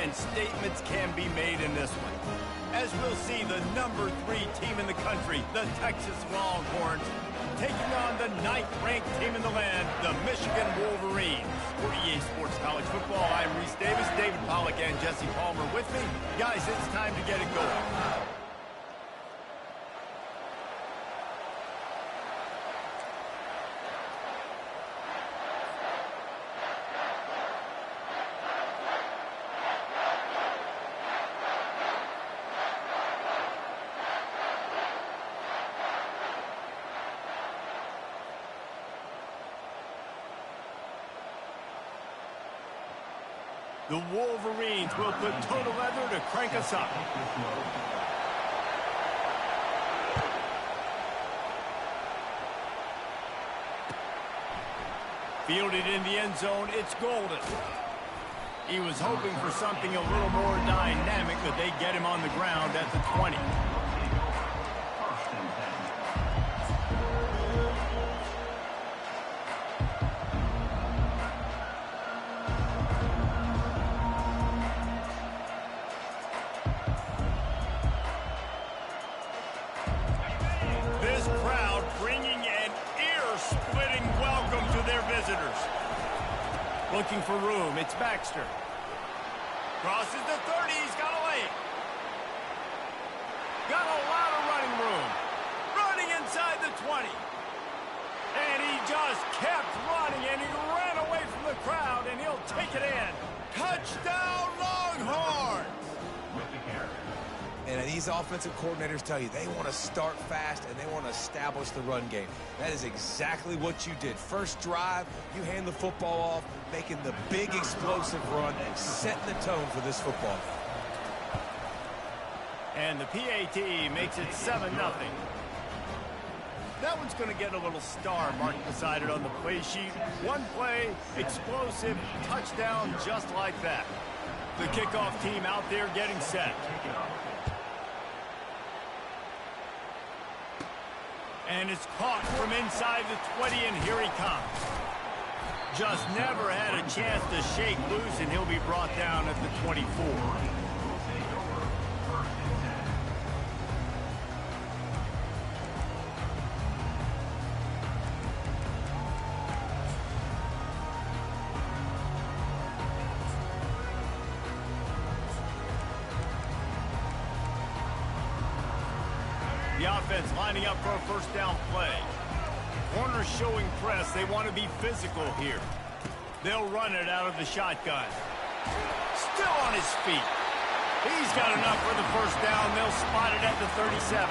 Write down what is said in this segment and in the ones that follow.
and statements can be made in this one. As we'll see, the #3 team in the country, the Texas Longhorns, taking on the 9th-ranked team in the land, the Michigan Wolverines. For EA Sports College Football, I'm Reese Davis, David Pollack, and Jesse Palmer with me. Guys, it's time to get it going. The Wolverines will put total leather to crank us up. Fielded in the end zone, it's Golden. He was hoping for something a little more dynamic, but they get him on the ground at the 20. Looking for room, it's Baxter. Crosses the 30, he's got a lane. Got a lot of running room. Running inside the 20. And he just kept running, and he ran away from the crowd, and he'll take it in. Touchdown, Longhorns! And these offensive coordinators tell you they want to start fast and they want to establish the run game. That is exactly what you did. First drive, you hand the football off, making the big explosive run and setting the tone for this football. And the PAT makes it 7-0. That one's going to get a little star mark beside it on the play sheet. One play, explosive, touchdown, just like that. The kickoff team out there getting set. And it's caught from inside the 20, and here he comes. Just never had a chance to shake loose, and he'll be brought down at the 24. The offense lining up for a first down play. Corners showing press. They want to be physical here. They'll run it out of the shotgun. Still on his feet. He's got enough for the first down. They'll spot it at the 37.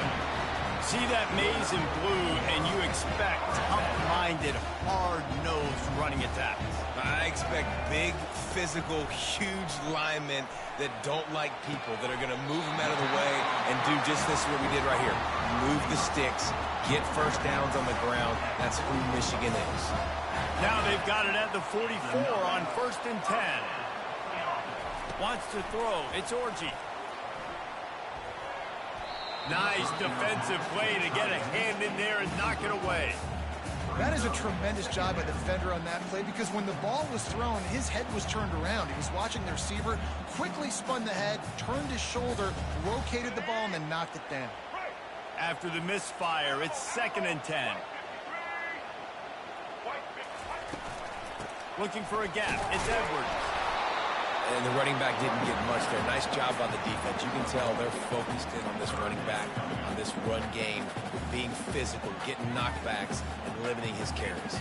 See that maze in blue, and you expect tough-minded, hard-nosed running attacks. I expect big, physical, huge linemen that don't like people, that are going to move them out of the way and do just this, what we did right here. Move the sticks, get first downs on the ground. That's who Michigan is. Now they've got it at the 44 on 1st and 10. Wants to throw. It's Orji. Nice defensive play to get a hand in there and knock it away. That is a tremendous job by the defender on that play, because when the ball was thrown, his head was turned around. He was watching the receiver, quickly spun the head, turned his shoulder, located the ball, and then knocked it down. After the misfire, it's 2nd and 10. Looking for a gap. It's Edwards. And the running back didn't get much there. Nice job on the defense. You can tell they're focused in on this running back, on this run game, with being physical, getting knockbacks, and limiting his carries.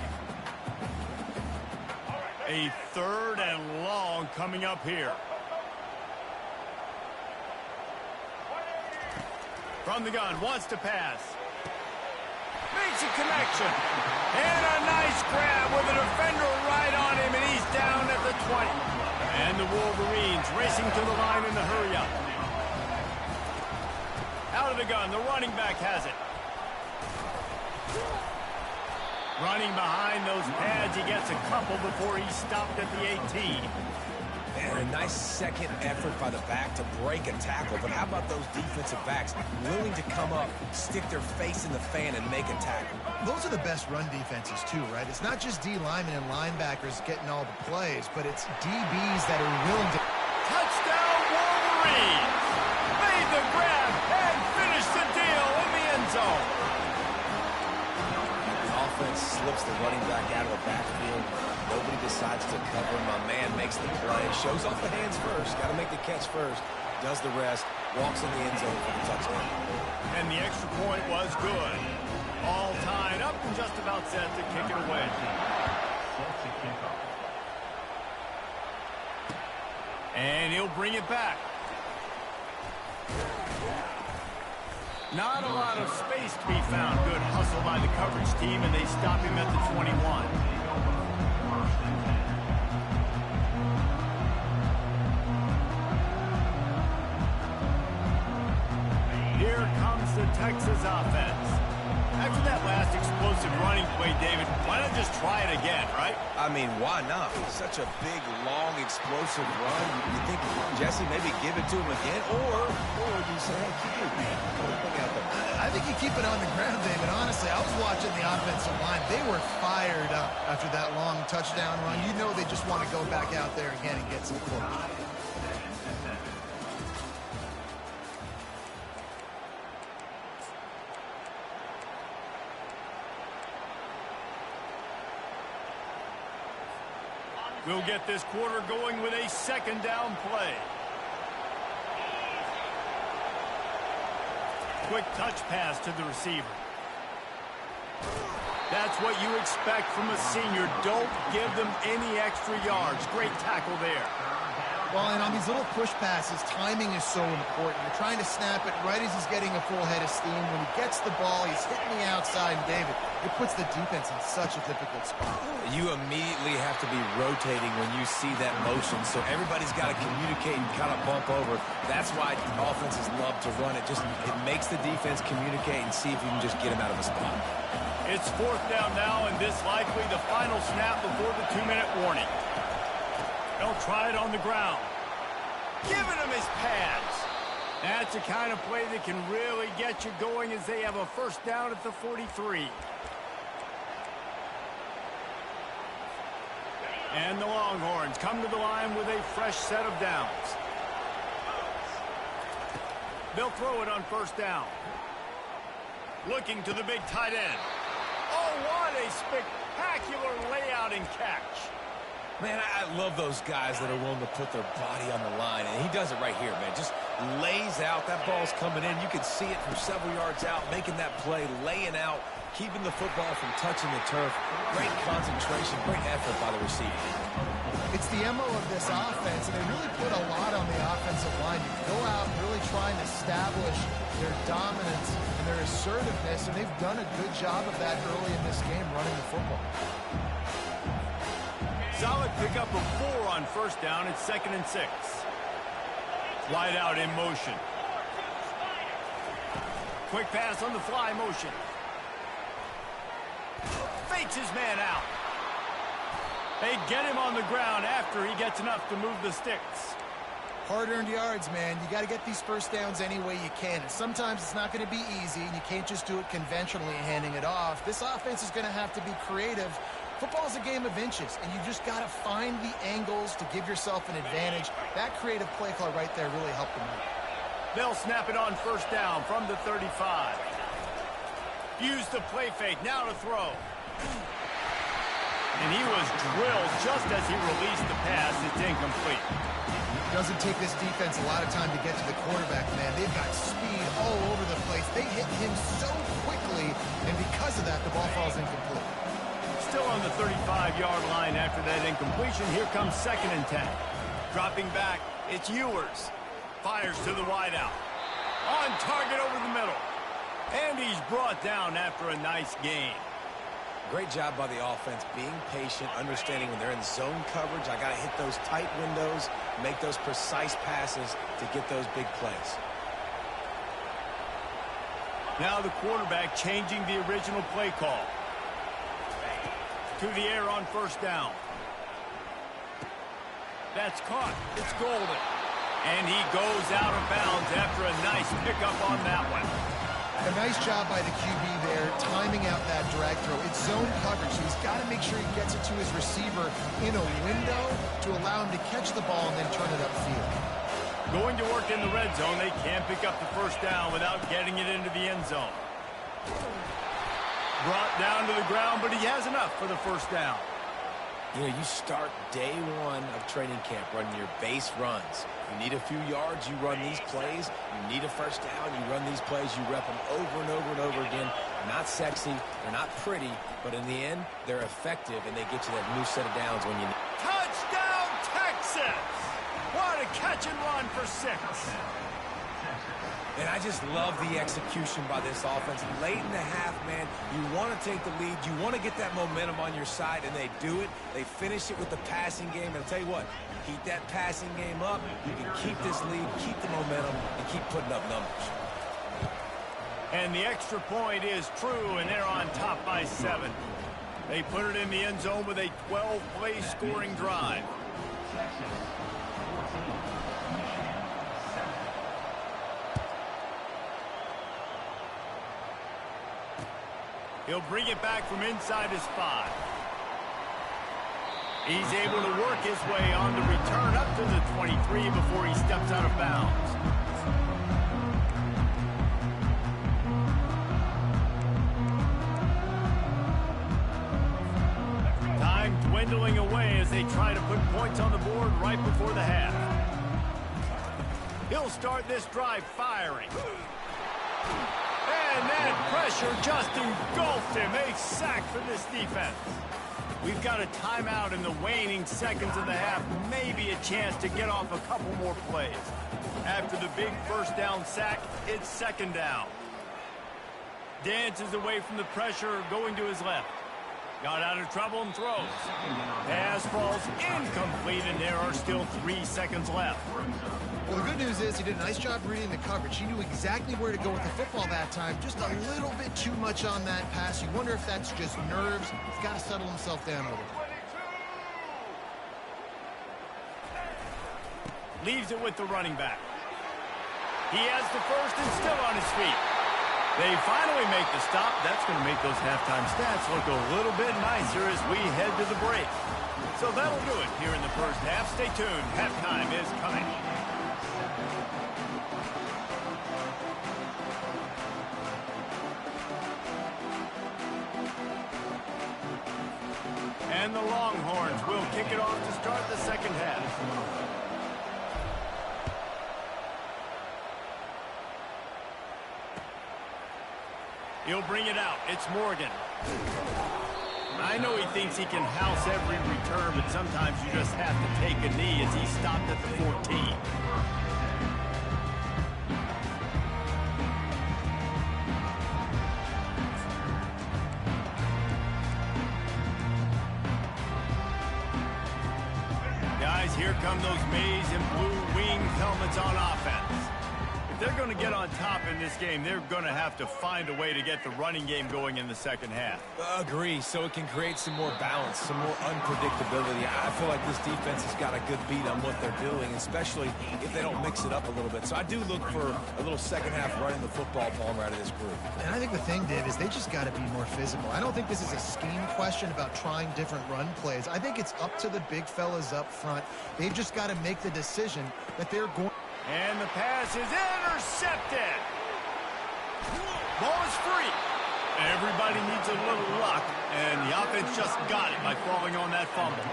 A 3rd and long coming up here. From the gun, wants to pass. Makes a connection. And a nice grab with a defender right on him, and he's down at the 20. And the Wolverines racing to the line in the hurry-up. Out of the gun, the running back has it. Running behind those pads, he gets a couple before he's stopped at the 18. And a nice second effort by the back to break a tackle. But how about those defensive backs willing to come up, stick their face in the fan, and make a tackle? Those are the best run defenses, too, right? It's not just D linemen and linebackers getting all the plays, but it's DBs that are willing to... Touchdown, zone. The offense slips the running back out of the backfield. Nobody decides to cover him. My man makes the play. Shows off the hands first. Got to make the catch first. Does the rest. Walks in the end zone for the touchdown. And the extra point was good. All tied up and just about set to kick it away. And he'll bring it back. Not a lot of space to be found. Good hustle by the coverage team, and they stop him at the 21. Here comes the Texas offense. After that last explosive running play, David, why not just try it again, right? I mean, why not? Such a big, long, explosive run. You think, Jesse, maybe give it to him again? Or do you say, hey, keep it, man. I think you keep it on the ground, David. Honestly, I was watching the offensive line. They were fired up after that long touchdown run. You know they just want to go back out there again and get some points. We'll get this quarter going with a second down play. Quick touch pass to the receiver. That's what you expect from a senior. Don't give them any extra yards. Great tackle there. Well, and on these little push passes, timing is so important. You're trying to snap it right as he's getting a full head of steam. When he gets the ball, he's hitting the outside, and David, it puts the defense in such a difficult spot. You immediately have to be rotating when you see that motion, so everybody's got to communicate and kind of bump over. That's why offenses love to run it. It makes the defense communicate and see if you can just get him out of a spot. It's fourth down now, and this likely the final snap before the 2-minute warning. They'll try it on the ground. Giving him his pads. That's the kind of play that can really get you going as they have a first down at the 43. And the Longhorns come to the line with a fresh set of downs. They'll throw it on first down. Looking to the big tight end. Oh, what a spectacular layout and catch. Man, I love those guys that are willing to put their body on the line, and he does it right here, man. Just lays out. That ball's coming in. You can see it from several yards out, making that play, laying out, keeping the football from touching the turf. Great concentration, great effort by the receiver. It's the MO of this offense, and they really put a lot on the offensive line. You go out and really try and establish their dominance and their assertiveness, and they've done a good job of that early in this game running the football. Solid pickup of 4 on first down. It's 2nd and 6. Wide out in motion. Quick pass on the fly motion. Fakes his man out. They get him on the ground after he gets enough to move the sticks. Hard-earned yards, man. You got to get these first downs any way you can. And sometimes it's not going to be easy, and you can't just do it conventionally handing it off. This offense is going to have to be creative. Football is a game of inches, and you just got to find the angles to give yourself an advantage. That creative play call right there really helped them out. They'll snap it on first down from the 35. Use the play fake, now to throw. And he was drilled just as he released the pass. It's incomplete. It doesn't take this defense a lot of time to get to the quarterback, man. They've got speed all over the place. They hit him so quickly, and because of that, the ball falls incomplete. Still on the 35-yard line after that incompletion. Here comes 2nd and 10. Dropping back, it's Ewers. Fires to the wideout. On target over the middle. And he's brought down after a nice gain. Great job by the offense, being patient, understanding when they're in zone coverage, I got to hit those tight windows, make those precise passes to get those big plays. Now the quarterback changing the original play call. To the air on first down. That's caught. It's Golden. And he goes out of bounds after a nice pickup on that one. A nice job by the QB there, timing out that drag throw. It's zone coverage, so he's got to make sure he gets it to his receiver in a window to allow him to catch the ball and then turn it upfield. Going to work in the red zone, they can't pick up the first down without getting it into the end zone. Brought down to the ground, but he has enough for the first down. You know, you start day one of training camp running your base runs. You need a few yards, you run these plays. You need a first down, you run these plays. You rep them over and over and over again. They're not sexy, they're not pretty, but in the end, they're effective, and they get you that new set of downs when you need. Touchdown, Texas! What a catch and run for 6. And I just love the execution by this offense. Late in the half, man, you want to take the lead. You want to get that momentum on your side, and they do it. They finish it with the passing game. And I'll tell you what, keep that passing game up. You can keep this lead, keep the momentum, and keep putting up numbers. And the extra point is true, and they're on top by 7. They put it in the end zone with a 12-play scoring drive. He'll bring it back from inside his 5. He's able to work his way on the return up to the 23 before he steps out of bounds. Time dwindling away as they try to put points on the board right before the half. He'll start this drive firing. And that pressure just engulfed him. A sack for this defense. We've got a timeout in the waning seconds of the half. Maybe a chance to get off a couple more plays. After the big first down sack, it's second down. Dances away from the pressure, going to his left. Got out of trouble and throws. Pass falls incomplete, and there are still 3 seconds left. Well, the good news is he did a nice job reading the coverage. He knew exactly where to go with the football that time. Just a little bit too much on that pass. You wonder if that's just nerves. He's got to settle himself down a little bit. Leaves it with the running back. He has the first and still on his feet. They finally make the stop. That's going to make those halftime stats look a little bit nicer as we head to the break. So that'll do it here in the first half. Stay tuned. Halftime is coming. And the Longhorns will kick it off to start the second half. He'll bring it out. It's Morgan. I know he thinks he can house every return, but sometimes you just have to take a knee as he stopped at the 14. Guys, here come those maize and blue wing helmets on offense. If they're going to get on top in this game, they're going to have to find a way to get the running game going in the second half. Agree, so it can create some more balance, some more unpredictability. I feel like this defense has got a good beat on what they're doing, especially if they don't mix it up a little bit. So I do look for a little second half running the football Palmer out of this group. And I think the thing, Dave, is they just got to be more physical. I don't think this is a scheme question about trying different run plays. I think it's up to the big fellas up front. They've just got to make the decision that they're going. And the pass is intercepted. Ball is free. Everybody needs a little luck, and the offense just got it by falling on that fumble.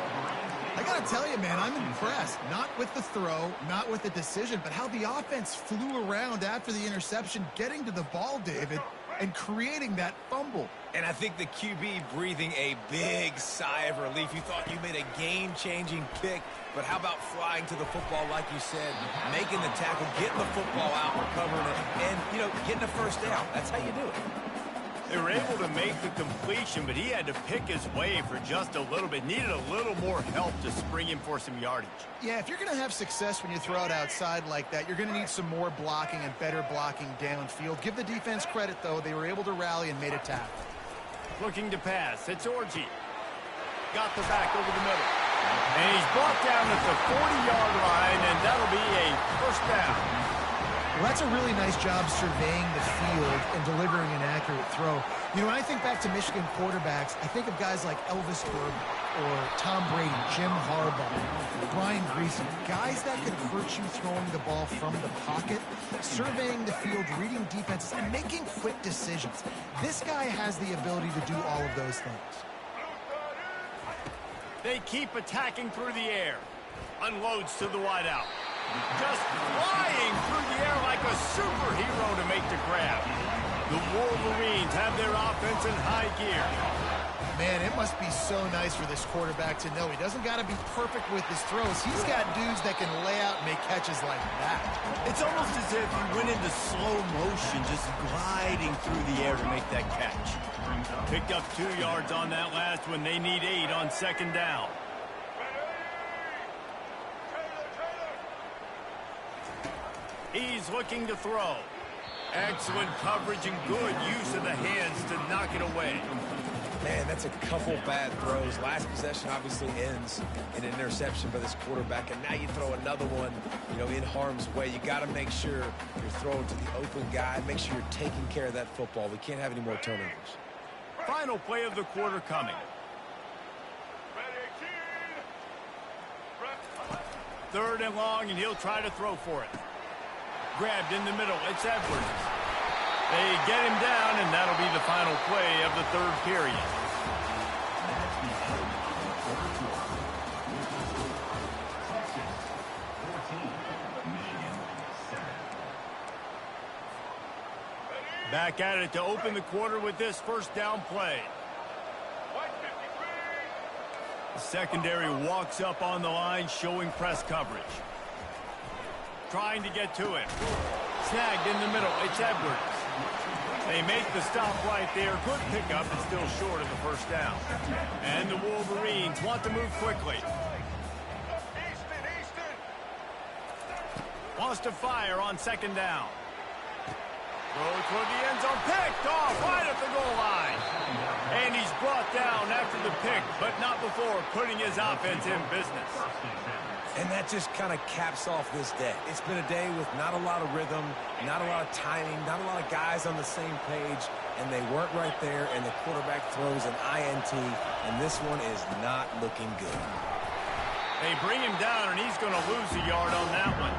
I got to tell you, man, I'm impressed. Not with the throw, not with the decision, but how the offense flew around after the interception, getting to the ball, David, and creating that fumble. And I think the QB breathing a big sigh of relief. You thought you made a game-changing pick, but how about flying to the football, like you said, making the tackle, getting the football out, recovering it, and, you know, getting a first down. That's how you do it. They were able to make the completion, but he had to pick his way for just a little bit. Needed a little more help to spring him for some yardage. Yeah, if you're going to have success when you throw it outside like that, you're going to need some more blocking and better blocking downfield. Give the defense credit, though. They were able to rally and made a tackle. Looking to pass. It's Orji. Got the back over the middle. And he's brought down at the 40-yard line, and that'll be a first down. Well, that's a really nice job surveying the field and delivering an accurate throw. You know, when I think back to Michigan quarterbacks, I think of guys like Elvis Burger or Tom Brady, Jim Harbaugh, Brian Griese, guys that could hurt you throwing the ball from the pocket, surveying the field, reading defenses, and making quick decisions. This guy has the ability to do all of those things. They keep attacking through the air. Unloads to the wideout. Just flying through the air like a superhero to make the grab. The Wolverines have their offense in high gear. Man, it must be so nice for this quarterback to know he doesn't got to be perfect with his throws. He's got dudes that can lay out and make catches like that. It's almost as if he went into slow motion, just gliding through the air to make that catch. Picked up 2 yards on that last one. They need 8 on second down. He's looking to throw. Excellent coverage and good use of the hands to knock it away. Man, that's a couple bad throws. Last possession obviously ends in an interception by this quarterback, and now you throw another one, in harm's way. You got to make sure you're throwing to the open guy. Make sure you're taking care of that football. We can't have any more turnovers. Final play of the quarter coming. Third and long, and he'll try to throw for it. Grabbed in the middle. It's Edwards. They get him down, and that'll be the final play of the third period. Back at it to open the quarter with this first down play. The secondary walks up on the line, showing press coverage. Trying to get to him. Snagged in the middle. It's Edwards. They make the stop right there. Good pickup, and still short of the first down. And the Wolverines want to move quickly. Wants to fire on second down. Throw toward the end zone. Picked off right at the goal line. And he's brought down after the pick, but not before putting his offense in business. And that just kind of caps off this day. It's been a day with not a lot of rhythm, not a lot of timing, not a lot of guys on the same page, and they weren't right there, and the quarterback throws an INT, and this one is not looking good. They bring him down, and he's going to lose a yard on that one.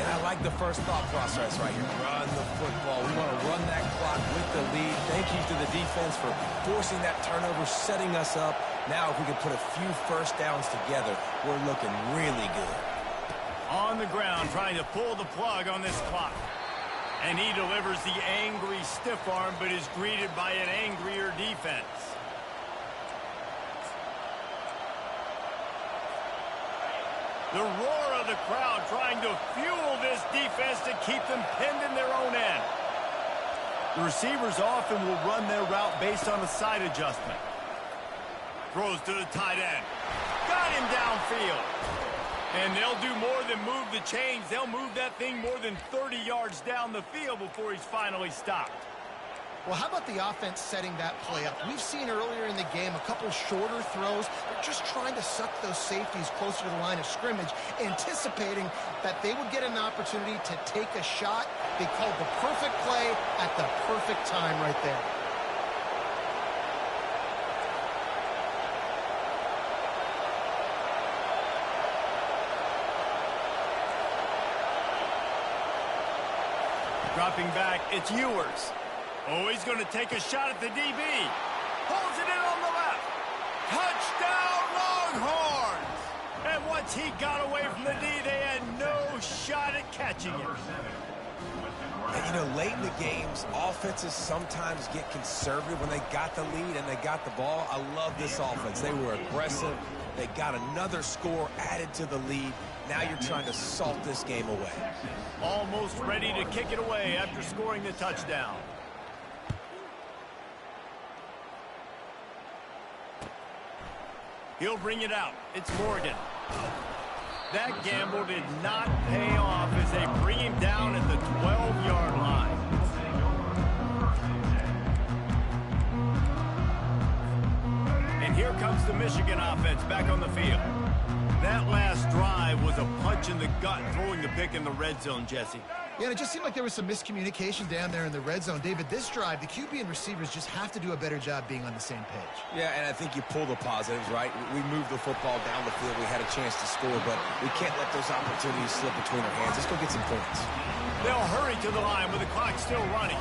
And I like the first thought process right here. Run the football. We want to run that clock with the lead. Thank you to the defense for forcing that turnover, setting us up. Now, if we can put a few first downs together, we're looking really good. On the ground, trying to pull the plug on this clock. And he delivers the angry stiff arm, but is greeted by an angrier defense. The roar of the crowd trying to fuel this defense to keep them pinned in their own end. The receivers often will run their route based on a side adjustment. Throws to the tight end. Got him downfield. And they'll do more than move the chains. They'll move that thing more than 30 yards down the field before he's finally stopped. Well, how about the offense setting that play up? We've seen earlier in the game a couple shorter throws. They're just trying to suck those safeties closer to the line of scrimmage, anticipating that they would get an opportunity to take a shot. They called the perfect play at the perfect time right there. Dropping back, it's Ewers. Oh, he's going to take a shot at the DB. Pulls it in on the left. Touchdown, Longhorns! And once he got away from the D, they had no shot at catching him. And, late in the games, offenses sometimes get conservative when they got the lead and they got the ball. I love this offense. They were aggressive. They got another score added to the lead. Now you're trying to salt this game away. Almost ready to kick it away after scoring the touchdown. He'll bring it out. It's Morgan. That gamble did not pay off as they bring him down at the 12-yard line. And here comes the Michigan offense back on the field. That last drive was a punch in the gut, throwing the pick in the red zone, Jesse. Yeah, and it just seemed like there was some miscommunication down there in the red zone. David, this drive, the QB and receivers just have to do a better job being on the same page. Yeah, and I think you pull the positives, right? We moved the football down the field. We had a chance to score, but we can't let those opportunities slip between our hands. Let's go get some points. They'll hurry to the line with the clock still running.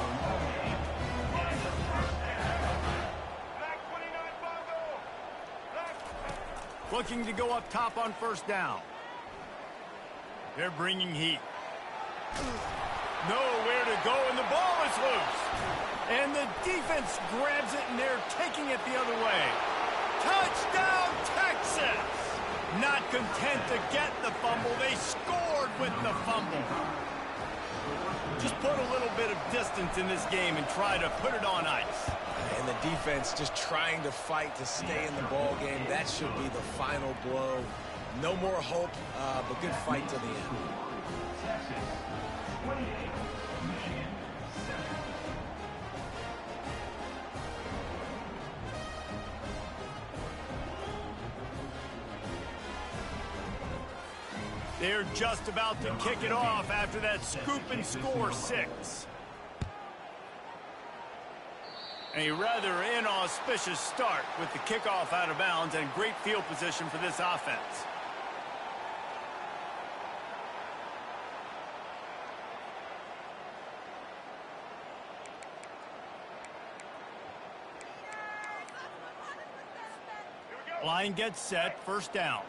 Looking to go up top on first down. They're bringing heat. Nowhere to go, and the ball is loose. And the defense grabs it, and they're taking it the other way. Touchdown, Texas! Not content to get the fumble, they scored with the fumble. Just put a little bit of distance in this game and try to put it on ice. And the defense just trying to fight to stay in the ball game. That should be the final blow. No more hope, but good fight to the end. They're just about to kick it off after that scoop and score 6. A rather inauspicious start with the kickoff out of bounds and great field position for this offense. Line gets set, first down.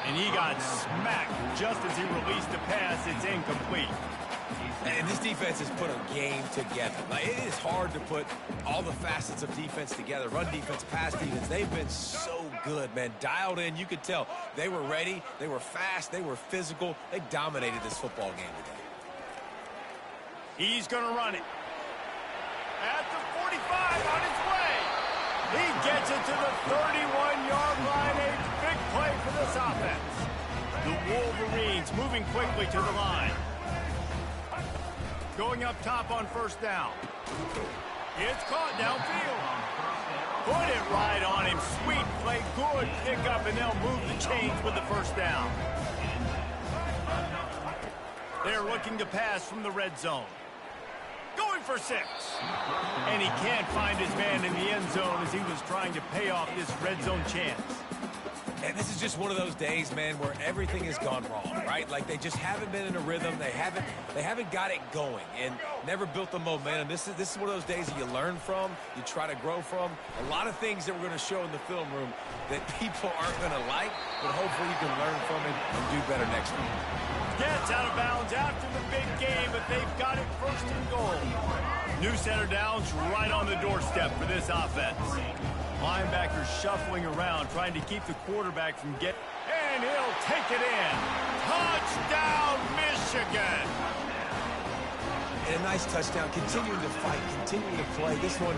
And he got smacked just as he released the pass. It's incomplete. And this defense has put a game together. Like, it is hard to put all the facets of defense together. Run defense, pass defense. They've been so good, man. Dialed in. You could tell they were ready. They were fast. They were physical. They dominated this football game today. He's going to run it. At the 45 on his way. He gets it to the 31-yard line. A big play for this offense. The Wolverines moving quickly to the line. Going up top on first down. It's caught downfield. Put it right on him. Sweet play. Good pickup, and they'll move the chains with the first down. They're looking to pass from the red zone. Going for 6. And he can't find his man in the end zone as he was trying to pay off this red zone chance. And this is just one of those days, man, where everything has gone wrong, right? Like, they just haven't been in a rhythm. They haven't got it going and never built the momentum. This is one of those days that you learn from, you try to grow from. A lot of things that we're going to show in the film room that people aren't going to like, but hopefully you can learn from it and do better next week. Gets out of bounds after the big game, but they've got it first and goal. New center downs right on the doorstep for this offense. Linebackers shuffling around, trying to keep the quarterback from getting... And he'll take it in. Touchdown, Michigan! And a nice touchdown, continuing to fight, continuing to play. This one,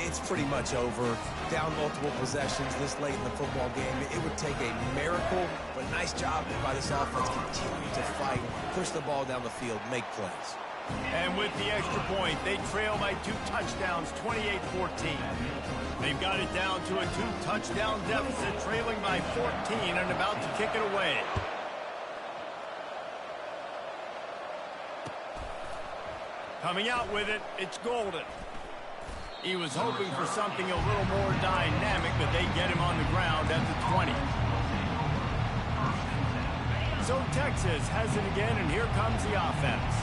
it's pretty much over. Down multiple possessions this late in the football game. It would take a miracle, but nice job by this offense. Continue to fight, push the ball down the field, make plays. And with the extra point, they trail by 2 touchdowns, 28-14. They've got it down to a 2-touchdown deficit, trailing by 14 and about to kick it away. Coming out with it, it's Golden. He was hoping for something a little more dynamic, but they get him on the ground at the 20. So Texas has it again, and here comes the offense.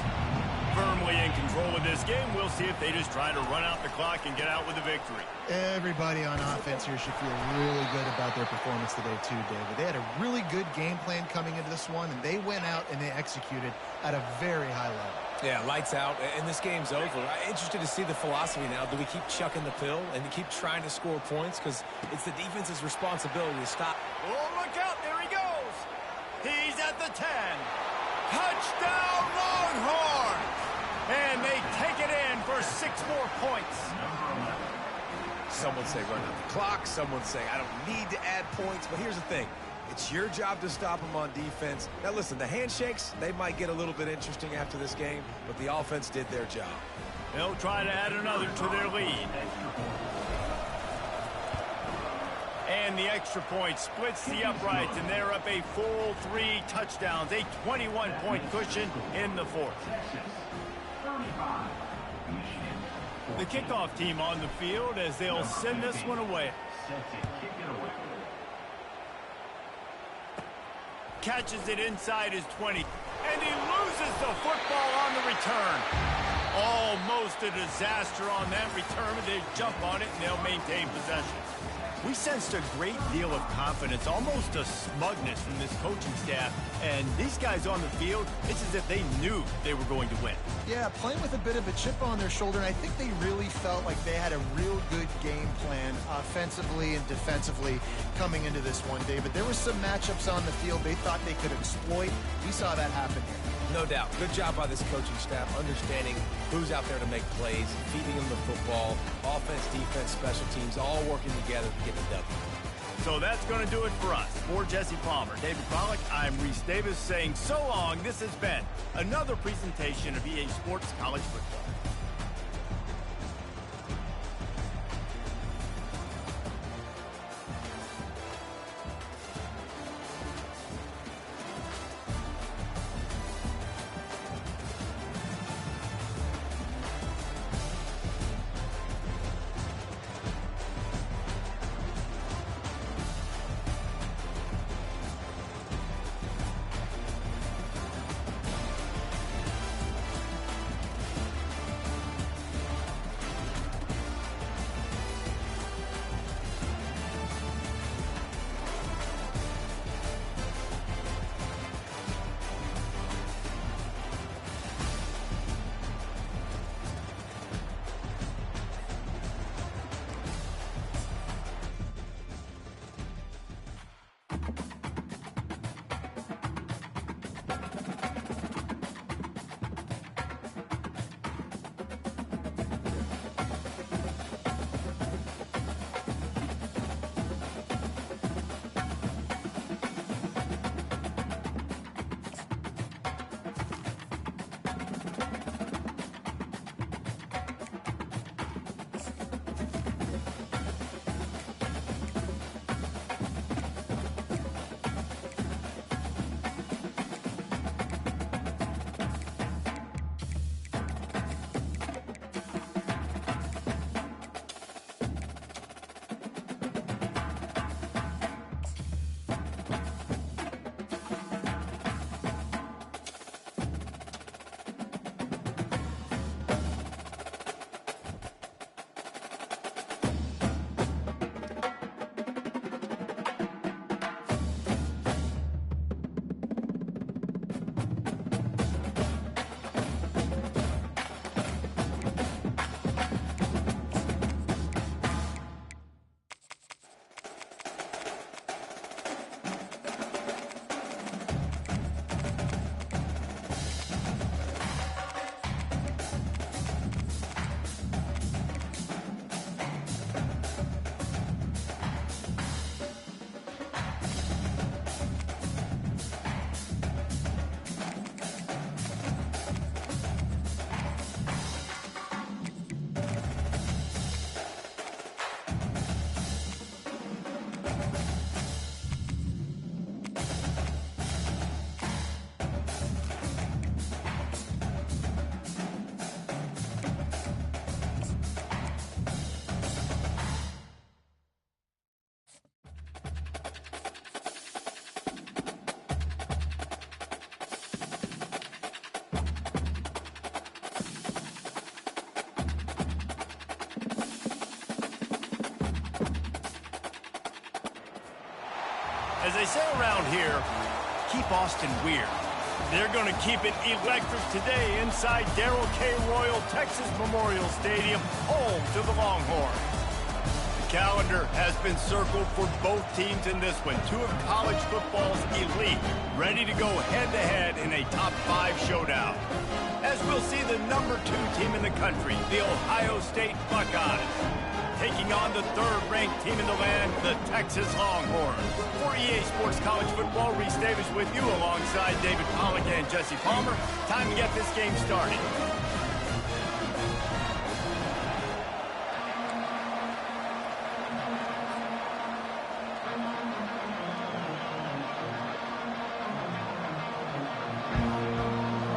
Firmly in control of this game. We'll see if they just try to run out the clock and get out with a victory. Everybody on offense here should feel really good about their performance today too, David. They had a really good game plan coming into this one, and they went out and they executed at a very high level. Yeah, lights out, and this game's over. I'm interested to see the philosophy now. Do we keep chucking the pill and keep trying to score points? Because it's the defense's responsibility to stop. Oh, look out. There he goes. He's at the 10. Touchdown, Longhorns! And they take it in for 6 more points. Some would say run out the clock. Some would say I don't need to add points. But here's the thing. It's your job to stop them on defense. Now, listen, the handshakes, they might get a little bit interesting after this game, but the offense did their job. They'll try to add another to their lead. And the extra point splits the uprights, and they're up a full 3 touchdowns, a 21-point cushion in the fourth. The kickoff team on the field as they'll send this one away. Catches it inside his 20, and he loses the football on the return. Almost a disaster on that return. They jump on it, and they'll maintain possession. We sensed a great deal of confidence, almost a smugness from this coaching staff. And these guys on the field, it's as if they knew they were going to win. Yeah, playing with a bit of a chip on their shoulder, and I think they really felt like they had a real good game plan offensively and defensively coming into this one, David. There were some matchups on the field they thought they could exploit. We saw that happen here. No doubt. Good job by this coaching staff, understanding who's out there to make plays, feeding them the football, offense, defense, special teams, all working together to get the W. So that's going to do it for us. For Jesse Palmer, David Pollack, I'm Reese Davis saying so long. This has been another presentation of EA Sports College Football. As they say around here, keep Austin weird. They're going to keep it electric today inside Darrell K. Royal Texas Memorial Stadium, home to the Longhorns. The calendar has been circled for both teams in this one. Two of college football's elite, ready to go head-to-head in a top-5 showdown. As we'll see the #2 team in the country, the Ohio State Buckeyes, taking on the third-ranked team in the land, the Texas Longhorns. For EA Sports College Football, Reese Davis with you alongside David Pollack and Jesse Palmer. Time to get this game started.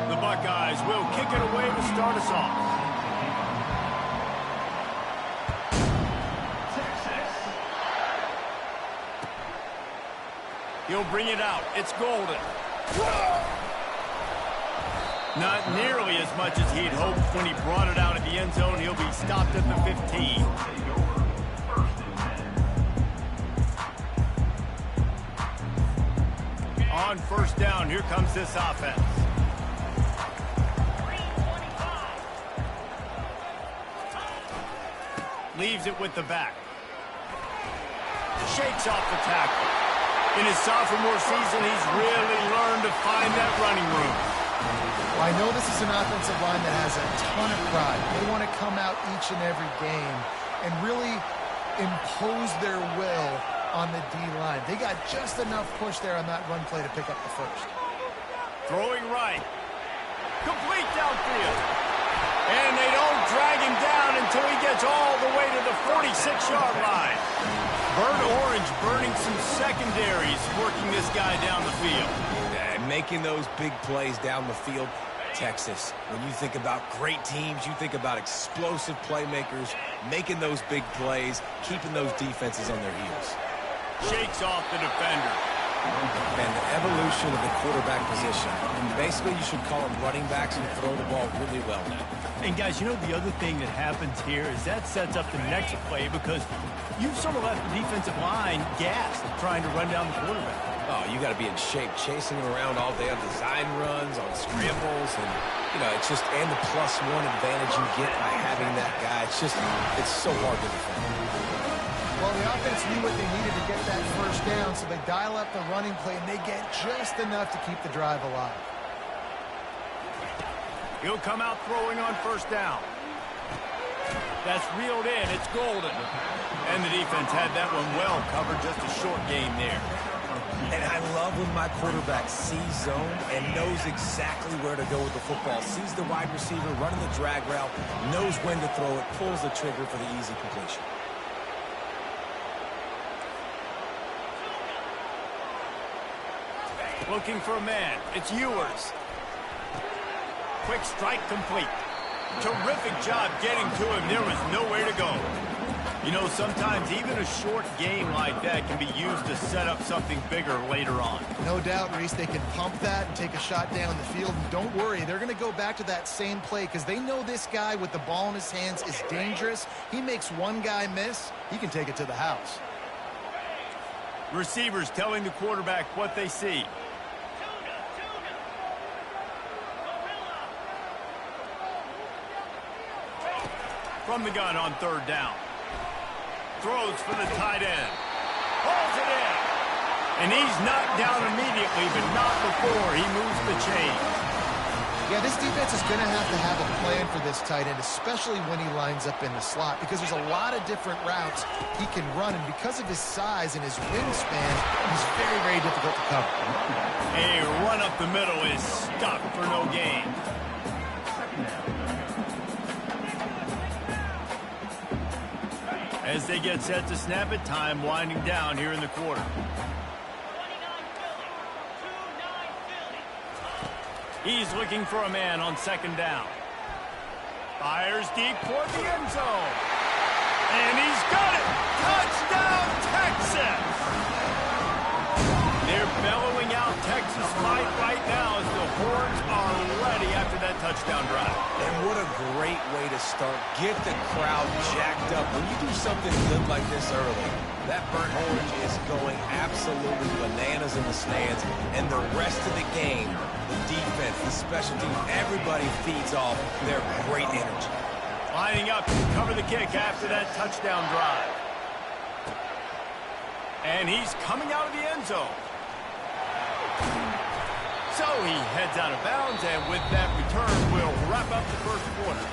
The Buckeyes will kick it away to start us off. He'll bring it out. It's Golden. Not nearly as much as he'd hoped when he brought it out of the end zone. He'll be stopped at the 15. On first down, here comes this offense. Leaves it with the back. Shakes off the tackle. In his sophomore season, he's really learned to find that running room. Well, I know this is an offensive line that has a ton of pride. They want to come out each and every game and really impose their will on the D-line. They got just enough push there on that run play to pick up the first. Throwing right. Complete downfield. And they don't drag him down until he gets all the way to the 46-yard line. Burnt Orange burning some secondaries, working this guy down the field. And making those big plays down the field. Texas, when you think about great teams, you think about explosive playmakers, making those big plays, keeping those defenses on their heels. Shakes off the defender. And the evolution of the quarterback position. And basically, you should call them running backs and throw the ball really well now. And guys, you know the other thing that happens here is that sets up the next play because you've sort of left the defensive line gassed trying to run down the quarterback. Oh, you got to be in shape, chasing him around all day on design runs, on scrambles, and, you know, it's just, and the +1 advantage you get by having that guy. It's just, it's so hard to defend. Well, the offense knew what they needed to get that first down, so they dial up the running play, and they get just enough to keep the drive alive. He'll come out throwing on first down. That's reeled in. It's Golden. And the defense had that one well covered. Just a short gain there. And I love when my quarterback sees zone and knows exactly where to go with the football. Sees the wide receiver running the drag route, knows when to throw it, pulls the trigger for the easy completion. Looking for a man. It's Ewers. Quick strike complete. Terrific job getting to him. There was nowhere to go. You know, sometimes even a short game like that can be used to set up something bigger later on. No doubt, Reese, they can pump that and take a shot down the field. And don't worry, they're going to go back to that same play because they know this guy with the ball in his hands is dangerous. He makes one guy miss, he can take it to the house. Receivers telling the quarterback what they see. From the gun on third down. Throws for the tight end. Hauls it in. And he's knocked down immediately, but not before he moves the chain. Yeah, this defense is going to have a plan for this tight end, especially when he lines up in the slot, because there's a lot of different routes he can run, and because of his size and his wingspan, he's very, very difficult to cover. A run up the middle is stuck for no gain. As they get set to snap it, time winding down here in the quarter. He's looking for a man on second down. Fires deep toward the end zone. And he's got it! Touchdown, Texas! They're bellowing out Texas fight right now as the horns are ready after that touchdown drive. And what a great way to start. Get the crowd jacked up. When you do something good like this early, that burnt orange is going absolutely bananas in the stands. And the rest of the game, the defense, the special teams, everybody feeds off their great energy. Lining up to cover the kick after that touchdown drive. And he's coming out of the end zone. So he heads out of bounds, and with that return, we'll wrap up the first quarter.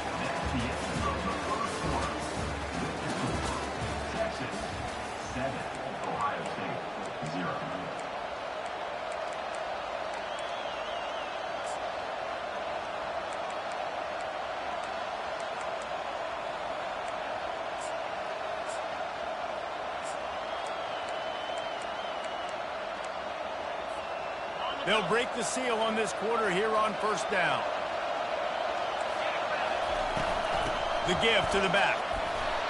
They'll break the seal on this quarter here on first down. The give to the back.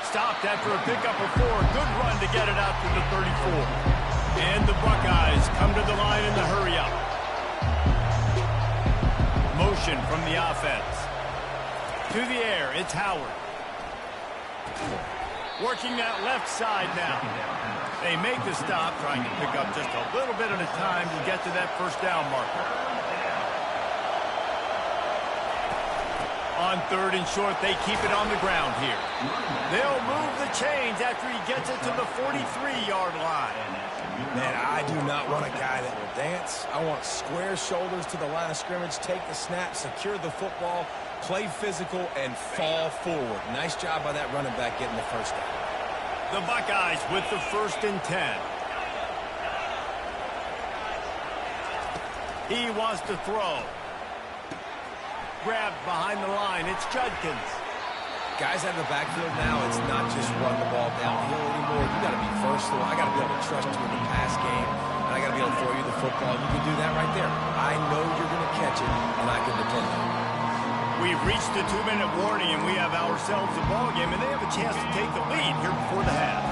Stopped after a pickup of 4. Good run to get it out to the 34. And the Buckeyes come to the line in the hurry-up. Motion from the offense. To the air, it's Howard. Working that left side now. They make the stop, trying to pick up just a little bit at a time to get to that first down marker. On third and short, they keep it on the ground here. They'll move the chains after he gets it to the 43-yard line. Man, I do not want a guy that will dance. I want square shoulders to the line of scrimmage, take the snap, secure the football, play physical, and fall forward. Nice job by that running back getting the first down. The Buckeyes with the 1st and 10. He wants to throw. Grabbed behind the line. It's Judkins. Guys out of the backfield now, it's not just run the ball downhill anymore. You got to be versatile. I got to be able to trust you in the pass game, and I got to be able to throw you the football. You can do that right there. I know you're going to catch it, and I can depend on it. We've reached the 2-minute warning, and we have ourselves a ball game, and they have a chance to take the lead here before the half.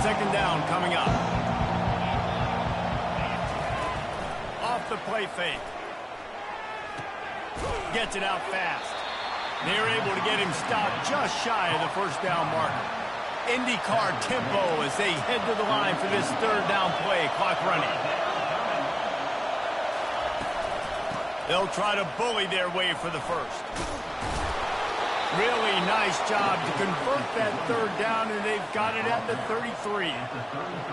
Second down coming up. Off the play fake. Gets it out fast. They're able to get him stopped just shy of the first down marker. IndyCar tempo as they head to the line for this third down play. Clock running. They'll try to bully their way for the first. Really nice job to convert that third down, and they've got it at the 33.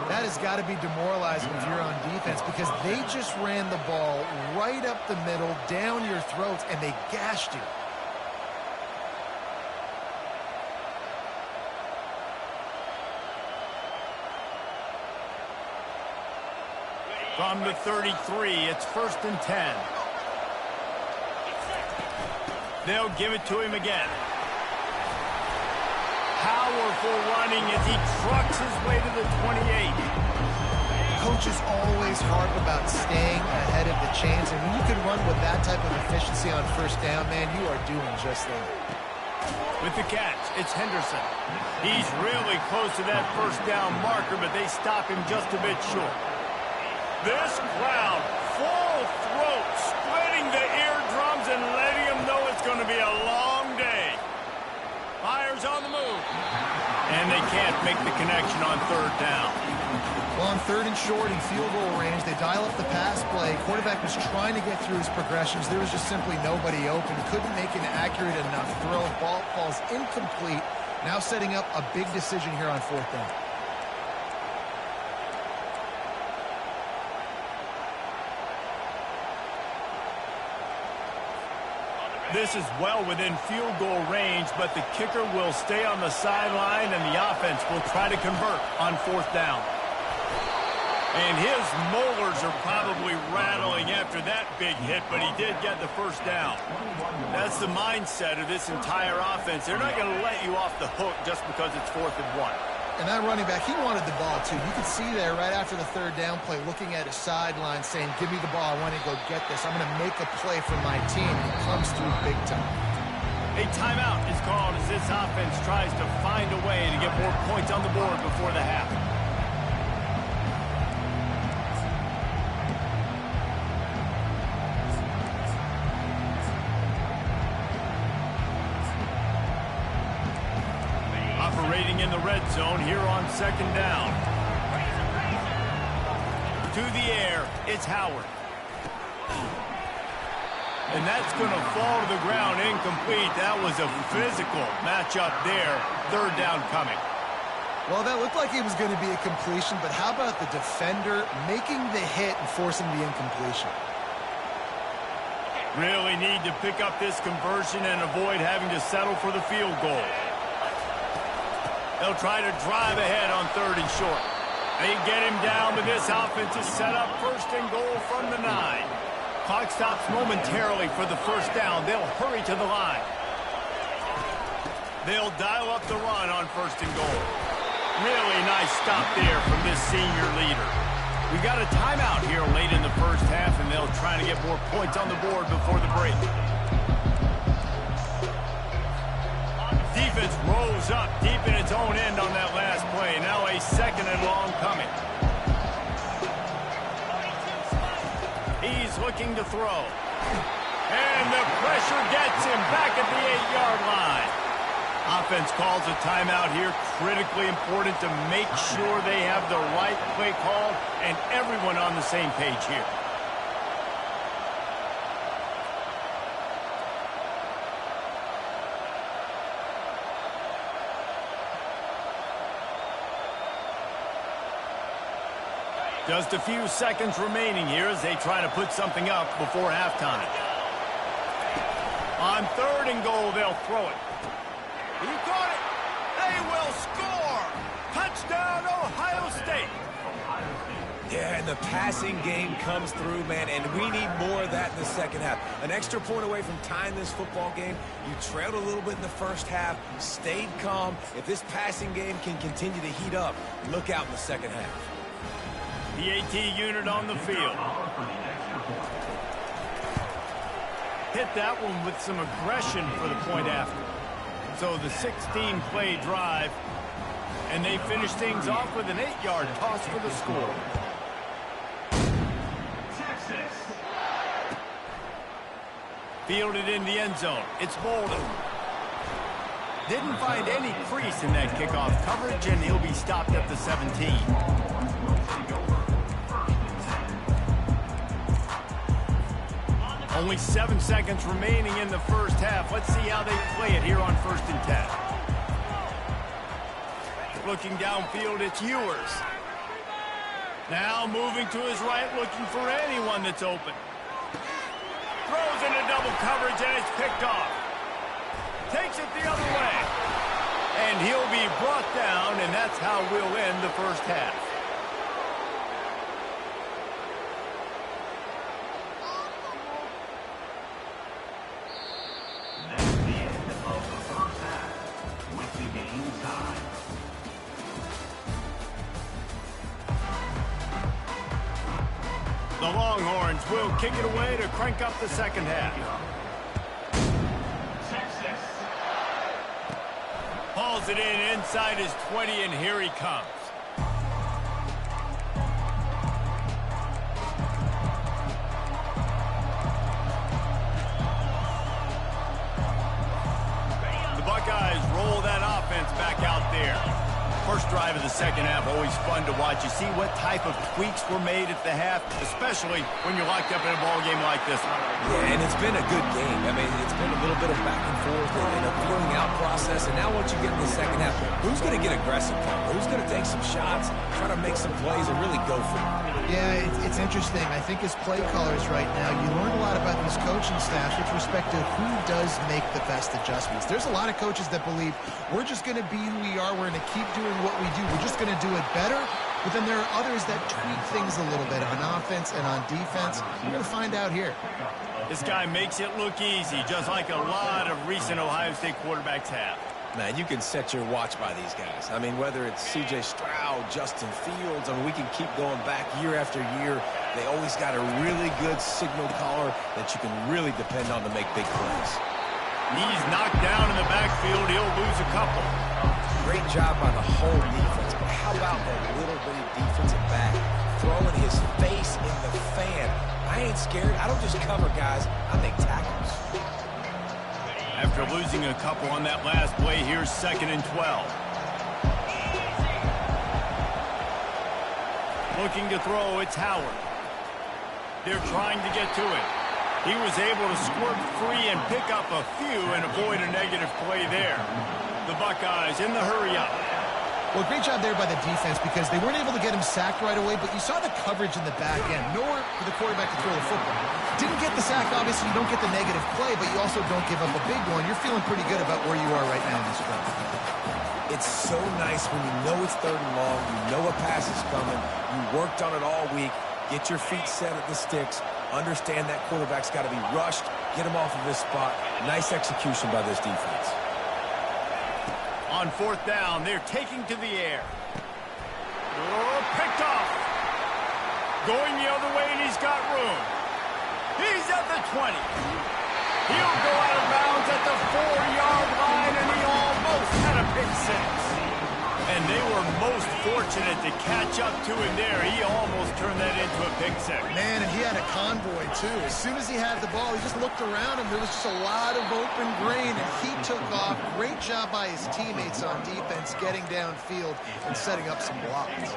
That has got to be demoralizing if you're on defense because they just ran the ball right up the middle, down your throats, and they gashed you. From the 33, it's 1st and 10. They'll give it to him again. Powerful running as he trucks his way to the 28. Coaches always harp about staying ahead of the chains, and when you can run with that type of efficiency on first down, man, you are doing just that. With the catch, it's Henderson. He's really close to that first down marker, but they stop him just a bit short. This crowd, full throat, splitting the eardrums and letting them know it's going to be a long day. Fires on the move. And they can't make the connection on third down. Well, on third and short in field goal range, they dial up the pass play. Quarterback was trying to get through his progressions. There was just simply nobody open. Couldn't make an accurate enough throw. Ball falls incomplete. Now setting up a big decision here on fourth down. This is well within field goal range, but the kicker will stay on the sideline, and the offense will try to convert on fourth down. And his molars are probably rattling after that big hit, but he did get the first down. That's the mindset of this entire offense. They're not going to let you off the hook just because it's 4th and 1. And that running back, he wanted the ball, too. You could see there right after the third down play, looking at his sideline, saying, give me the ball. I want to go get this. I'm going to make a play for my team. He comes through big time. A timeout is called as this offense tries to find a way to get more points on the board before the half. Operating in the red zone here on second down. To the air, it's Howard. And that's going to fall to the ground incomplete. That was a physical matchup there. Third down coming. Well, that looked like it was going to be a completion, but how about the defender making the hit and forcing the incompletion? Really need to pick up this conversion and avoid having to settle for the field goal. They'll try to drive ahead on third and short. They get him down, but this offense is set up 1st and goal from the 9. Clock stops momentarily for the first down. They'll hurry to the line. They'll dial up the run on 1st and goal. Really nice stop there from this senior leader. We got a timeout here late in the first half, and they'll try to get more points on the board before the break. Defense rose up deep in its own end on that last play. Now a 2nd and long coming. He's looking to throw. And the pressure gets him back at the 8-yard line. Offense calls a timeout here. Critically important to make sure they have the right play call and everyone on the same page here. Just a few seconds remaining here as they try to put something up before halftime. On 3rd and goal, they'll throw it. He got it. They will score. Touchdown, Ohio State. Yeah, and the passing game comes through, man, and we need more of that in the second half. An extra point away from tying this football game. You trailed a little bit in the first half, stayed calm. If this passing game can continue to heat up, look out in the second half. The AT unit on the field. Hit that one with some aggression for the point after. So the 16-play drive, and they finish things off with an 8-yard toss for the score. Texas. Fielded in the end zone. It's Bolden. Didn't find any crease in that kickoff coverage, and he'll be stopped at the 17. Only 7 seconds remaining in the first half. Let's see how they play it here on 1st and 10. Looking downfield, it's Ewers. Now moving to his right, looking for anyone that's open. Throws into double coverage, and it's picked off. Takes it the other way. And he'll be brought down, and that's how we'll end the first half. The Longhorns will kick it away to crank up the second half. Texas. Hauls it in inside his 20, and here he comes. The Buckeyes roll that offense back out there. First drive of the second half, always fun to watch. You see what type of tweaks were made at the half, especially when you're locked up in a ball game like this one. Yeah, and it's been a good game. I mean, it's been a little bit of back and forth and a feeling out process. And now once you get in the second half, who's going to get aggressive? Who's going to take some shots, try to make some plays, and really go for it? Yeah, it's interesting. I think as play callers right now, you learn a lot about these coaching staffs with respect to who does make the best adjustments. There's a lot of coaches that believe we're just going to be who we are. We're going to keep doing what we do. We're just going to do it better. But then there are others that tweak things a little bit on offense and on defense. We're going to find out here. This guy makes it look easy, just like a lot of recent Ohio State quarterbacks have. Man, you can set your watch by these guys. I mean, whether it's C.J. Stroud, Justin Fields, I mean, we can keep going back year after year. They always got a really good signal caller that you can really depend on to make big plays. He's knocked down in the backfield. He'll lose a couple. Great job by the whole defense. But how about that little bitty defensive back throwing his face in the fan? I ain't scared. I don't just cover guys. I make tackles. After losing a couple on that last play, here's 2nd and 12. Looking to throw, it's Howard. They're trying to get to it. He was able to squirt free and pick up a few and avoid a negative play there. The Buckeyes in the hurry-up. Well, great job there by the defense because they weren't able to get him sacked right away, but you saw the coverage in the back end. Nowhere for the quarterback to throw the football. Didn't get the sack, obviously. You don't get the negative play, but you also don't give up a big one. You're feeling pretty good about where you are right now in this run. It's so nice when you know it's 3rd and long, you know a pass is coming, you worked on it all week, get your feet set at the sticks, understand that quarterback's got to be rushed, get him off of this spot. Nice execution by this defense. On 4th down, they're taking to the air. Oh, picked off. Going the other way, and he's got room. He's at the 20. He'll go out of bounds at the 4-yard line, and he almost had a pick six. And they were most fortunate to catch up to him there. He almost turned that into a pick six. Man, and he had a convoy, too. As soon as he had the ball, he just looked around him. There was just a lot of open grain, and he took off. Great job by his teammates on defense getting downfield and setting up some blocks.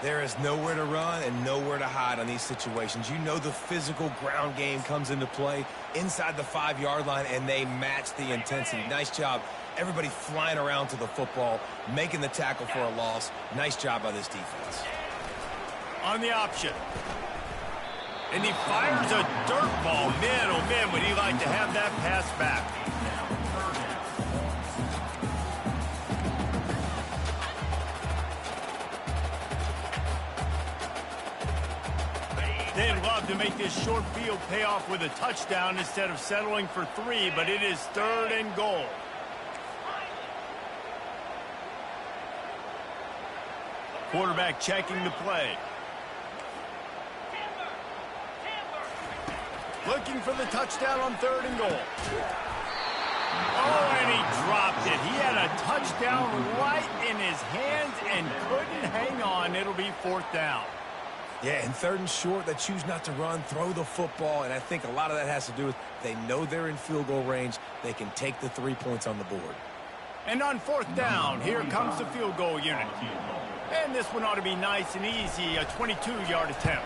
There is nowhere to run and nowhere to hide on these situations. You know the physical ground game comes into play inside the 5-yard line, and they match the intensity. Nice job. Everybody flying around to the football, making the tackle for a loss. Nice job by this defense. On the option. And he fires a dirt ball. Man, oh man, would he like to have that pass back. They'd love to make this short field pay off with a touchdown instead of settling for 3, but it is 3rd and goal. Quarterback checking the play. Looking for the touchdown on 3rd and goal. Oh, and he dropped it. He had a touchdown right in his hands and couldn't hang on. It'll be 4th down. Yeah, and 3rd and short, they choose not to run, throw the football, and I think a lot of that has to do with they know they're in field goal range. They can take the 3 points on the board. And on 4th down, here comes the field goal unit. And this one ought to be nice and easy, a 22-yard attempt.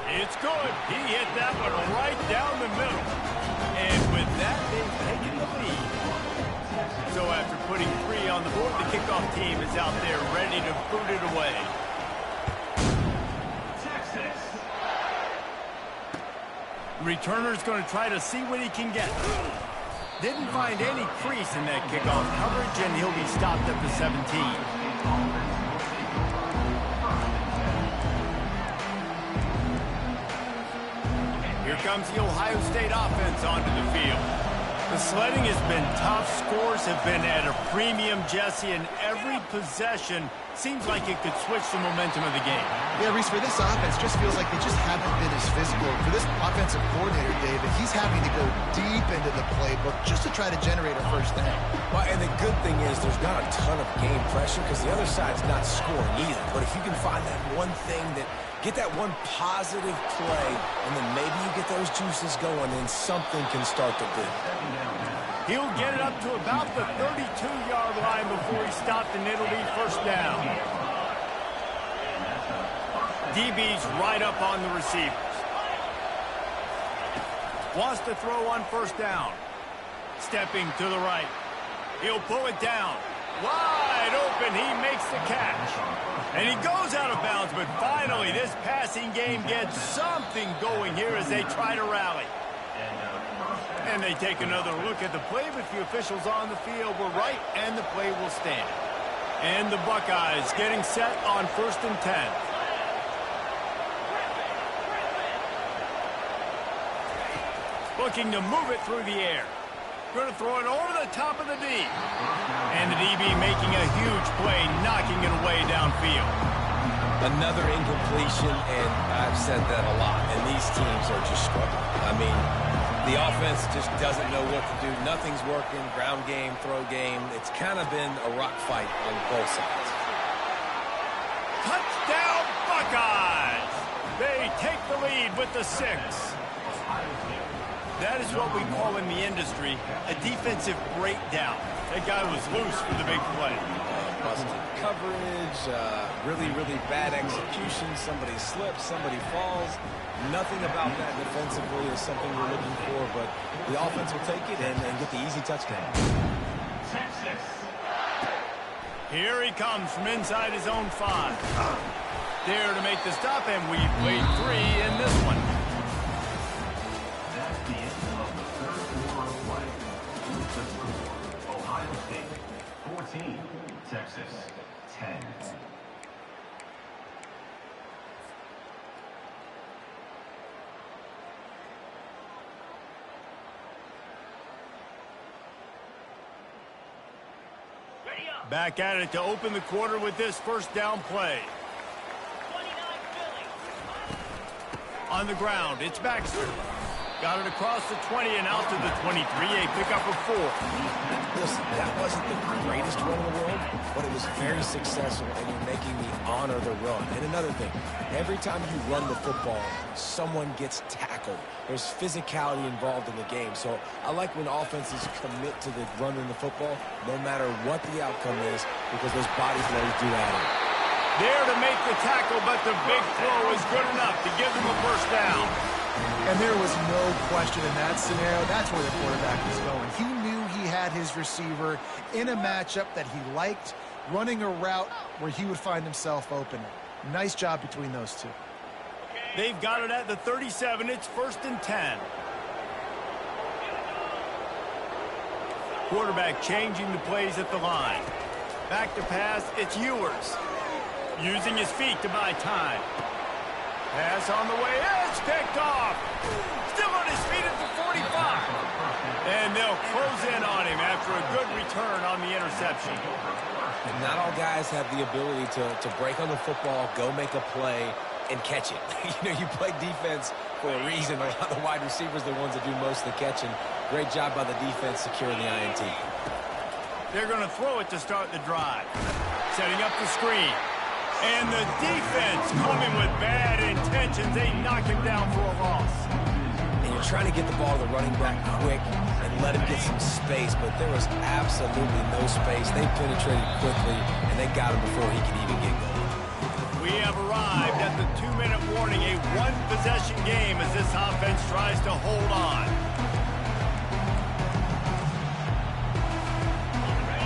It's good. He hit that one right down the middle. And with that, they've taken the lead. So after putting 3 on the board, the kickoff team is out there ready to boot it away. Returner's going to try to see what he can get. Didn't find any crease in that kickoff coverage, and he'll be stopped at the 17. Here comes the Ohio State offense onto the field. The sledding has been tough. Scores have been at a premium, Jesse, and every possession seems like it could switch the momentum of the game. Yeah, Reese, for this offense, just feels like they just haven't been as physical. For this offensive coordinator, David, he's having to go deep into the playbook just to try to generate a first down. Well, and the good thing is there's not a ton of game pressure because the other side's not scoring either. But if you can find that one thing that get that one positive play, and then maybe you get those juices going, then something can start to build. He'll get it up to about the 32-yard line before he stopped, and it'll be 1st down. DB's right up on the receivers. Wants to throw on 1st down. Stepping to the right. He'll pull it down. Wide open, he makes the catch. And he goes out of bounds, but finally this passing game gets something going here as they try to rally. And they take another look at the play, but the officials on the field were right, and the play will stand. And the Buckeyes getting set on 1st and 10. Looking to move it through the air. Going to throw it over the top of the D. And the DB making a huge play, knocking it away downfield. Another incompletion, and I've said that a lot, and these teams are just struggling. I mean, the offense just doesn't know what to do. Nothing's working. Ground game, throw game. It's kind of been a rock fight on both sides. Touchdown, Buckeyes! They take the lead with the 6. That is what we call in the industry a defensive breakdown. That guy was loose for the big play. Busted coverage, really, really bad execution. Somebody slips, somebody falls. Nothing about that defensively is something we're looking for, but the offense will take it and get the easy touchdown. Here he comes from inside his own 5. There to make the stop, and we played 3 in this one. That's the end of the 3rd quarter of play. Ohio State 14, Texas 10. Back at it to open the quarter with this 1st down play. On the ground, it's Baxter. Got it across the 20 and out to the 23, a pickup of 4. Listen, that wasn't the greatest run in the world, but it was very successful, and you're making me honor the run. And another thing, every time you run the football, someone gets tackled. There's physicality involved in the game. So I like when offenses commit to the running the football, no matter what the outcome is, because those body blows do add up. There to make the tackle, but the big throw is good enough to give them a first down. And there was no question in that scenario. That's where the quarterback was going. He knew he had his receiver in a matchup that he liked, running a route where he would find himself open. Nice job between those two. They've got it at the 37. It's 1st and 10. Quarterback changing the plays at the line. Back to pass, it's Ewers. Using his feet to buy time. Pass on the way, it's picked off. Still on his feet at the 45. And they'll close in on him after a good return on the interception. And not all guys have the ability to break on the football, go make a play, and catch it. You play defense for a reason. A lot of the wide receivers are the ones that do most of the catching. Great job by the defense securing the INT. They're going to throw it to start the drive. Setting up the screen. And the defense coming with bad intentions. They knock him down for a loss. And you're trying to get the ball to the running back quick and let him get some space, but there was absolutely no space. They penetrated quickly, and they got him before he could even get going. We have arrived at the 2-minute warning, a one-possession game as this offense tries to hold on.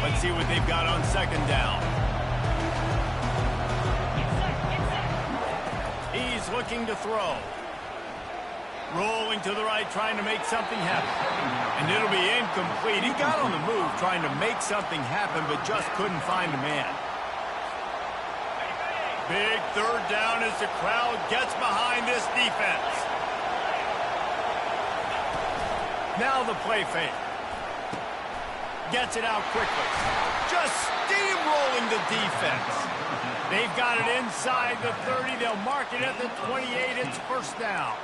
Let's see what they've got on 2nd down. He's looking to throw. Rolling to the right, trying to make something happen. And it'll be incomplete. He got on the move trying to make something happen, but just couldn't find a man. Big 3rd down as the crowd gets behind this defense. Now the play fake. Gets it out quickly. Just steamrolling the defense. They've got it inside the 30. They'll mark it at the 28. It's 1st down.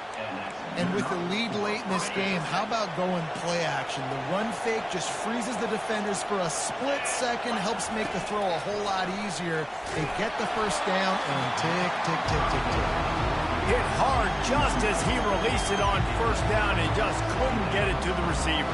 And with the lead late in this game, how about going play action? The run fake just freezes the defenders for a split second, helps make the throw a whole lot easier. They get the 1st down, and tick, tick, tick, tick, tick. Hit hard just as he released it on 1st down and just couldn't get it to the receiver.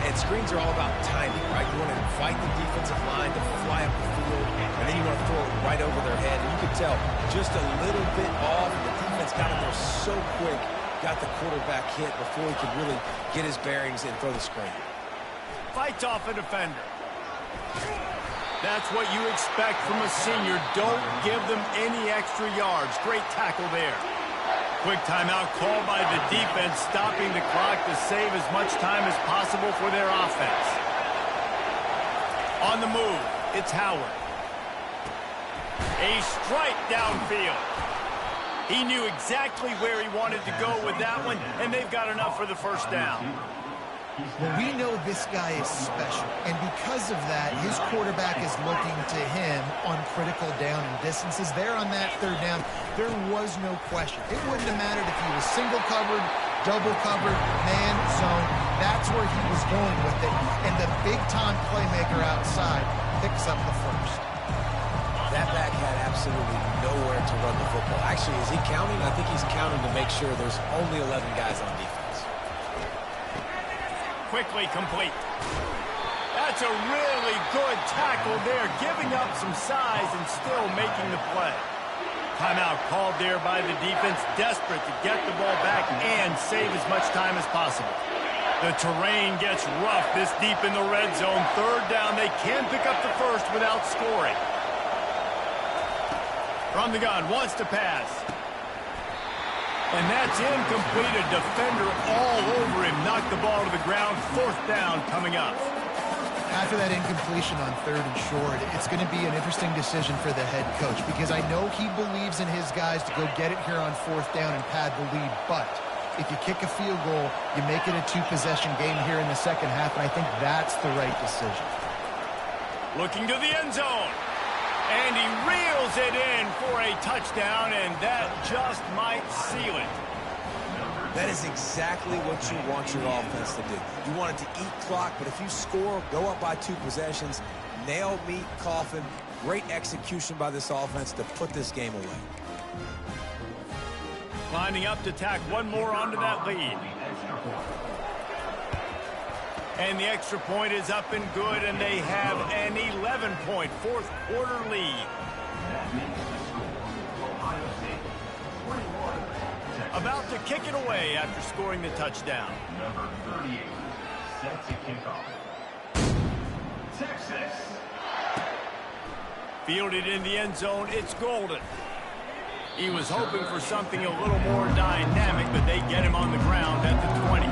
And screens are all about timing, right? You want to invite the defensive line to fly up the field, and then you want to throw it right over their head. And you can tell just a little bit off. The defense got in there so quick, got the quarterback hit before he could really get his bearings and throw the screen. Fights off a defender. That's what you expect from a senior. Don't give them any extra yards. Great tackle there. Quick timeout called by the defense, stopping the clock to save as much time as possible for their offense. On the move, it's Howard. A strike downfield. He knew exactly where he wanted to go with that one, and they've got enough for the 1st down. Well, we know this guy is special, and because of that, his quarterback is looking to him on critical down and distances. There on that 3rd down, there was no question. It wouldn't have mattered if he was single covered, double covered, man, zone. That's where he was going with it, and the big-time playmaker outside picks up the 1st. That back had absolutely nowhere to run the football. Actually, is he counting? I think he's counting to make sure there's only 11 guys on defense. Quickly complete. That's a really good tackle there, giving up some size and still making the play. Timeout called there by the defense, desperate to get the ball back and save as much time as possible. The terrain gets rough this deep in the red zone. 3rd down, they can pick up the 1st without scoring. From the gun, wants to pass. And that's incomplete. A defender all over him. Knocked the ball to the ground. 4th down coming up. After that incompletion on 3rd and short, it's going to be an interesting decision for the head coach because I know he believes in his guys to go get it here on 4th down and pad the lead. But if you kick a field goal, you make it a 2-possession game here in the 2nd half, and I think that's the right decision. Looking to the end zone. And he reels it in for a touchdown, and that just might seal it. That is exactly what you want your offense to do. You want it to eat clock, but if you score, go up by 2 possessions, nail, meet, coffin. Great execution by this offense to put this game away. Lining up to tack one more onto that lead. And the extra point is up and good, and they have an 11-point fourth-quarter lead. About to kick it away after scoring the touchdown. Number 38, set to kick off. Texas. Fielded in the end zone, it's Golden. He was hoping for something a little more dynamic, but they get him on the ground at the 20.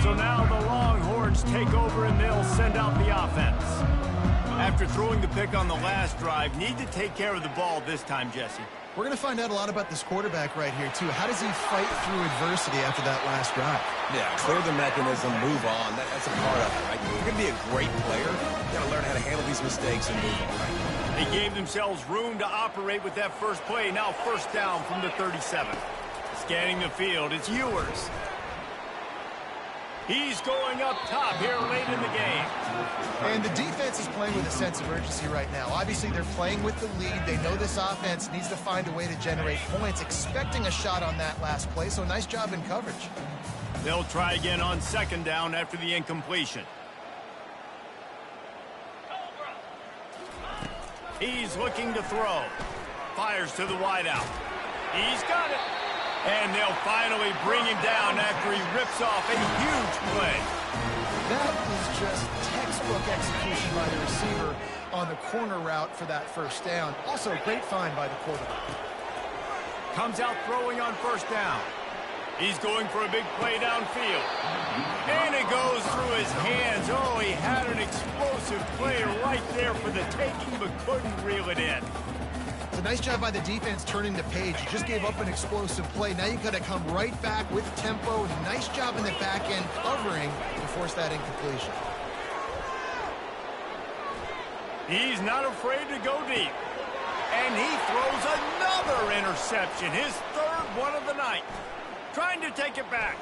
So now the Longhorns take over and they'll send out the offense. After throwing the pick on the last drive, need to take care of the ball this time, Jesse. We're going to find out a lot about this quarterback right here, too. How does he fight through adversity after that last drive? Yeah, clear the mechanism, move on. That's a part of it, right? You're going to be a great player. You've got to learn how to handle these mistakes and move on, right? They gave themselves room to operate with that first play. Now first down from the 37. Scanning the field, it's Ewers. He's going up top here late in the game. And the defense is playing with a sense of urgency right now. Obviously, they're playing with the lead. They know this offense needs to find a way to generate points, expecting a shot on that last play, so nice job in coverage. They'll try again on second down after the incompletion. He's looking to throw. Fires to the wideout. He's got it. And they'll finally bring him down after he rips off a huge play. That is just textbook execution by the receiver on the corner route for that first down. Also, great find by the quarterback. Comes out throwing on first down. He's going for a big play downfield. And it goes through his hands. Oh, he had an explosive play right there for the taking, but couldn't reel it in. It's a nice job by the defense turning the page. You just gave up an explosive play. Now you've got to come right back with tempo. Nice job in the back end covering to force that incompletion. He's not afraid to go deep. And he throws another interception, his third one of the night. Trying to take it back.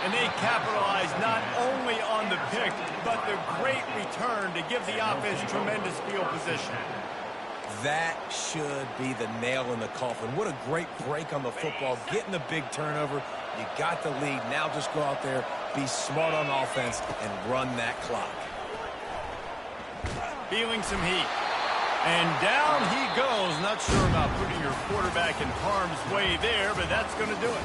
And they capitalize not only on the pick, but the great return to give the offense tremendous field position. That should be the nail in the coffin. What a great break on the football. Getting the big turnover. You got the lead. Now just go out there, be smart on offense, and run that clock. Feeling some heat. And down he goes. Not sure about putting your quarterback in harm's way there, but that's going to do it.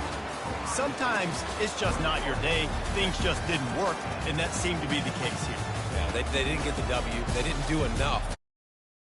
Sometimes it's just not your day. Things just didn't work, and that seemed to be the case here. Yeah, they didn't get the W. They didn't do enough.